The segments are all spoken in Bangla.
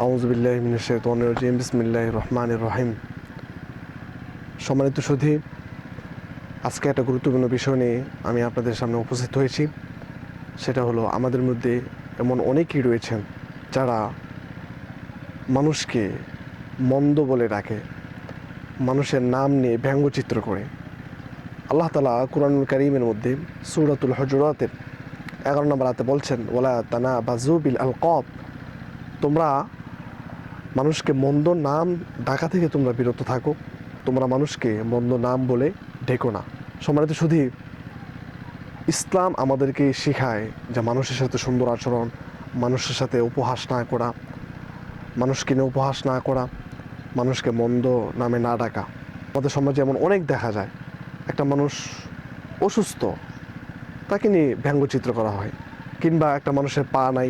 আউযু বিল্লাহি মিনাশ শাইতানির রাজিম বিসমিল্লাহির রহমানির রহিম। সম্মানিত সুধী, আজকে একটা গুরুত্বপূর্ণ বিষয় নিয়ে আমি আপনাদের সামনে উপস্থিত হয়েছি। সেটা হলো, আমাদের মধ্যে এমন অনেকেই রয়েছেন যারা মানুষকে মন্দ বলে ডাকে, মানুষের নাম নিয়ে ব্যঙ্গচিত্র করে। আল্লাহ তাআলা কুরআনুল কারীমের মধ্যে সূরাতুল হুজুরাতের 11 নম্বর আয়াতে বলছেন, ওয়ালা তানাবাযু বিল আলকাব, তোমরা মানুষকে মন্দ নাম ডাকা থেকে তোমরা বিরত থাকো, তোমরা মানুষকে মন্দ নাম বলে ডেকো না। সম্মানিত সুধী, ইসলাম আমাদেরকে শেখায় যে মানুষের সাথে সুন্দর আচরণ, মানুষের সাথে উপহাস না করা, মানুষকে নিয়ে উপহাস না করা, মানুষকে মন্দ নামে না ডাকা। আমাদের সমাজে এমন অনেক দেখা যায়, একটা মানুষ অসুস্থ, তাকে নিয়ে ব্যঙ্গচিত্র করা হয়, কিংবা একটা মানুষের পা নাই,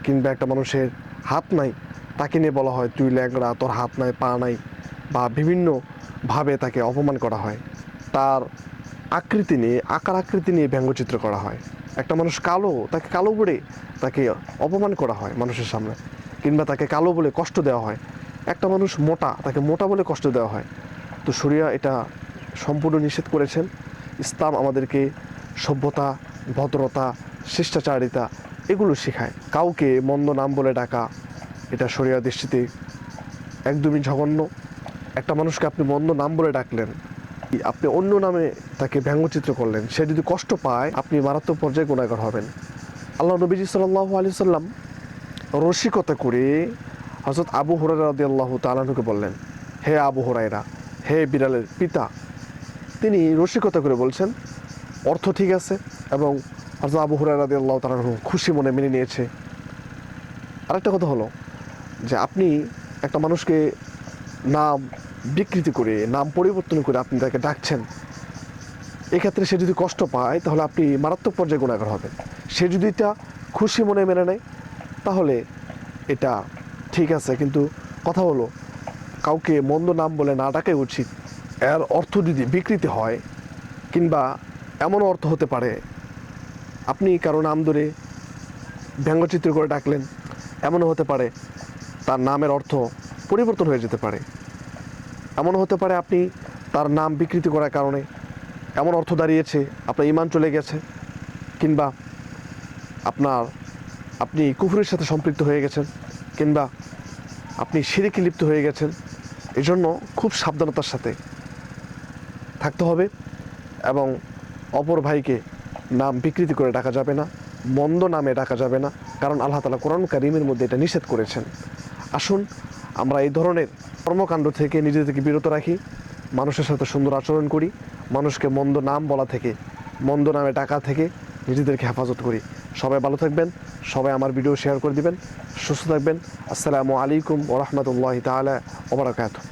কিংবা একটা মানুষের হাত নাই, তাকে নিয়ে বলা হয় তুই ল্যাংড়া, তোর হাত নাই, পা নাই, বা বিভিন্নভাবে তাকে অপমান করা হয়। তার আকৃতি নিয়ে, আকার আকৃতি নিয়ে ব্যঙ্গচিত্র করা হয়। একটা মানুষ কালো, তাকে কালো বলে তাকে অপমান করা হয় মানুষের সামনে, কিংবা তাকে কালো বলে কষ্ট দেওয়া হয়। একটা মানুষ মোটা, তাকে মোটা বলে কষ্ট দেওয়া হয়। তো শরিয়া এটা সম্পূর্ণ নিষেধ করেছেন। ইসলাম আমাদেরকে সভ্যতা, ভদ্রতা, শিষ্টাচারিতা এগুলো শেখায়। কাউকে মন্দ নাম বলে ডাকা, এটা শরিয়া দৃষ্টিতে একদমই জঘন্য। একটা মানুষকে আপনি মন্দ নাম বলে ডাকলেন, আপনি অন্য নামে তাকে ব্যঙ্গচিত্র করলেন, সে যদি কষ্ট পায় আপনি মারাত্মক পর্যায়ে গুনাহগার হবেন। আল্লাহ নবীজি সাল্লাল্লাহু আলাইহি সাল্লাম রসিকতা করে হযরত আবু হুরায়রা রাদিয়াল্লাহু তাআলা আনহুকে বললেন, হে আবু হুরায়রা, হে বিড়ালের পিতা। তিনি রসিকতা করে বলছেন, অর্থ ঠিক আছে, এবং হযরত আবু হুরায়রা রাদিয়াল্লাহু তাআলা আনহু খুশি মনে মেনে নিয়েছে। আরেকটা কথা হলো যে আপনি একটা মানুষকে নাম বিকৃতি করে, নাম পরিবর্তন করে আপনি তাকে ডাকছেন, এক্ষেত্রে সে যদি কষ্ট পায় তাহলে আপনি মারাত্মক পর্যায়ে গুনাহগার হবেন। সে যদি এটা খুশি মনে মেনে নেয় তাহলে এটা ঠিক আছে, কিন্তু কথা হলো কাউকে মন্দ নাম বলে না ডাকাই উচিত। এর অর্থ যদি বিকৃতি হয়, কিংবা এমন অর্থ হতে পারে আপনি কারো নাম ধরে ব্যঙ্গচিত্র করে ডাকলেন, এমনও হতে পারে তার নামের অর্থ পরিবর্তন হয়ে যেতে পারে। এমনও হতে পারে আপনি তার নাম বিকৃতি করার কারণে এমন অর্থ দাঁড়িয়েছে আপনার ঈমান চলে গেছে, কিংবা আপনি কুফরের সাথে সম্পৃক্ত হয়ে গেছেন, কিংবা আপনি শিরকে লিপ্ত হয়ে গেছেন। এজন্য খুব সাবধানতার সাথে থাকতে হবে, এবং অপর ভাইকে নাম বিকৃতি করে ডাকা যাবে না, মন্দ নামে ডাকা যাবে না, কারণ আল্লাহ তাআলা কোরআন কারীমের মধ্যে এটা নিষেধ করেছেন। আসুন আমরা এই ধরনের কর্মকাণ্ড থেকে নিজেদেরকে বিরত রাখি, মানুষের সাথে সুন্দর আচরণ করি, মানুষকে মন্দ নাম বলা থেকে, মন্দ নামে ডাকা থেকে নিজেদেরকে হেফাজত করি। সবাই ভালো থাকবেন, সবাই আমার ভিডিও শেয়ার করে দিবেন, সুস্থ থাকবেন। আসসালামু আলাইকুম ওয়া রাহমাতুল্লাহি তাআলা ওয়া বারাকাতুহু।